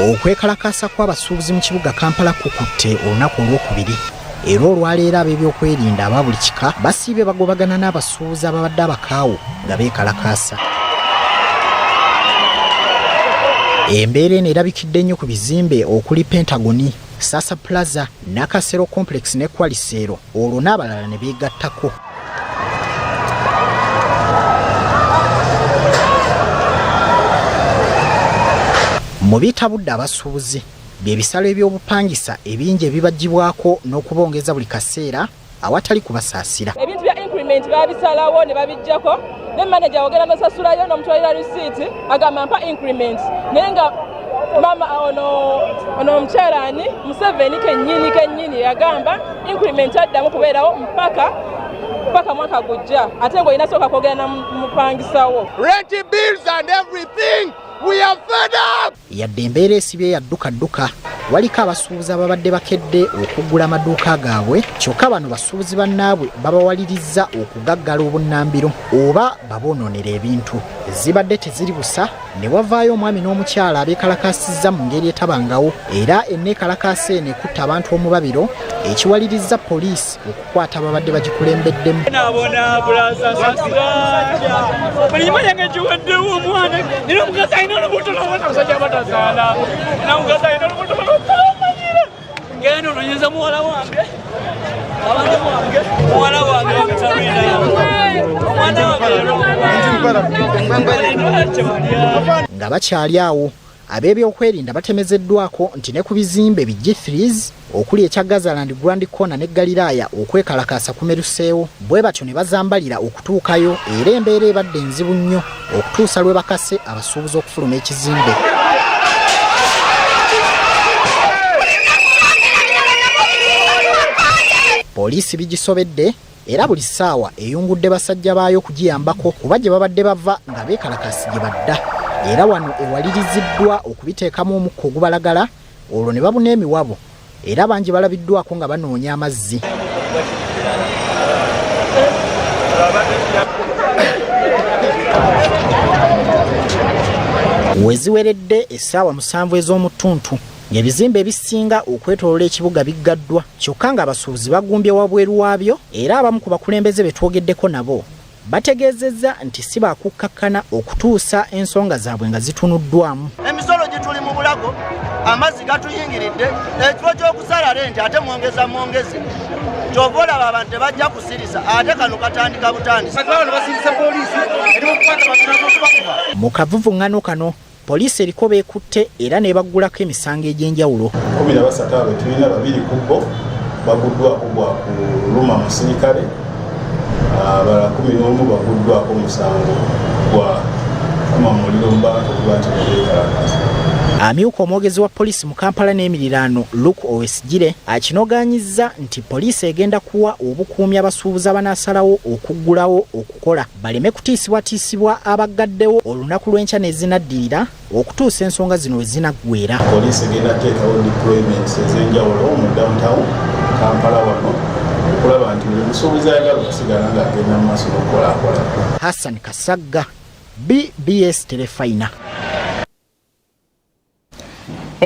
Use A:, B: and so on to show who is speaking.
A: Okwekalakaasa kw'abasuubuzi mu kibuga Kampala kukutte olunaku olwokubiri. Era olwaleero ab'ebyokwerinda aba buli kika basiibye bagobagana n'abasuubuzi ababadde abakaawo nga beekalakaasa. Embeera eno erabikidde nnyo ku bizimbe okuli Pentagoni, Sasa Plaza, Nakasero Complex ne Kwalisero, olwo n'abalala ne beegattako. Mu bitabudde abasuubuzi bye bisalo eby'obupangisa ebingi ebibagibwako n'okubongeza buli kaseera awatali kubasaasira.
B: Ebintu bya increment babisalawo ne babijjako ne manager ogera nosasulayo n'omutwalira receipt agamba mpa increment naye nga mama ono omukyalani Museveni kennyini yagamba increment addamu kubeerawo mpaka mwaka gujja ate ng'olina sooka kwogera na mupangisawo.
C: Rent bills and everything. We are fed up!
A: Yadde embeera esibye yadduka waliko abasuubuzi ababadde bakedde okuggula amaduuka gaabwe kyokka bano basuubuzi bannaabwe babawalirizza okugaggala obunnambiro oba baboononera ebintu. Zibadde teziri busa ne wavaayo omwami n'omukyala abeekalakaasizza mu ngeri etabangawo era enneekalakaasa eno ekutta abantu omubabiro ekiwalirizza poliisi okukwata ababadde bagikulembedemu. Nga bakyali awo ab'ebyokwerinda batemezeddwako nti ne ku bizimbe G3s okuli ekya Gazaland Grand Corner ne Galilaya okwekalakaasa kumeruseewo bwe batyo ne bazambalira okutuukayo era embeera ebadde nzibu nnyo okutuusa lwe bakase abasuubuzi okufuluma ekizimbe. Poliisi bigisobedde era buli ssaawa eyungudde basajja baayo kugiyambako kuba gye babadde bava nga beekalakaasi gye badda era wano ewaliriziddwa okubiteekamu omukka ogubalagala olwo ne babuna emiwabo era bangi balabiddwako nga banoonya amazzi. Weziweredde essaawa 7 ez'omutuntu ng'ebizimbe ebisinga okwetoolola ekibuga biggaddwa kyokka nga abasuubuzi bagumbye wabweru waabyo era abamu ku bakulembeze be twogeddeko nabo bategeezezza nti si baakukkakkana okutuusa ensonga zaabwe nga zitunuddwamu.
D: Emisolo gye tuli mu bulago amazzi gatuyingiridde ekifo ky'okusala renti ate mwongezi kyova olaba abantu tebajja kusirisa ate kano katandika butandisi.
A: Mu kavuvuŋŋano kano poliisi eriko beekutte era ne baggulako emisango egy'enjawulo.
E: 13 abe tulina 2 ku bo baguddwako gwa kuluma musirikale abala 11 baguddwako musango gwa kuma muliro mbantu kubantu beekalakaasa.
A: Amyuka omwogezi wa poliisi mu Kampala n'emiriraano Luke Owesigire akinogaanyizza nti poliisi egenda kuwa obukuumi abasuubuzi abanaasalawo okuggulawo okukola baleme kutiisibwatiisibwa abaggaddewo olunaku lw'enkya n'ezinaddirira okutuusa ensonga zino we zinaggweera.
E: Poliisi egenda teekawo deployments ez'enjawulo mu downtown Kampala wano okulaba nti buli musuubuzi ayagala okusigala ng'agenda mu maaso n'okukolaakola.
A: Hassan Kasagga, BBS Terefayina.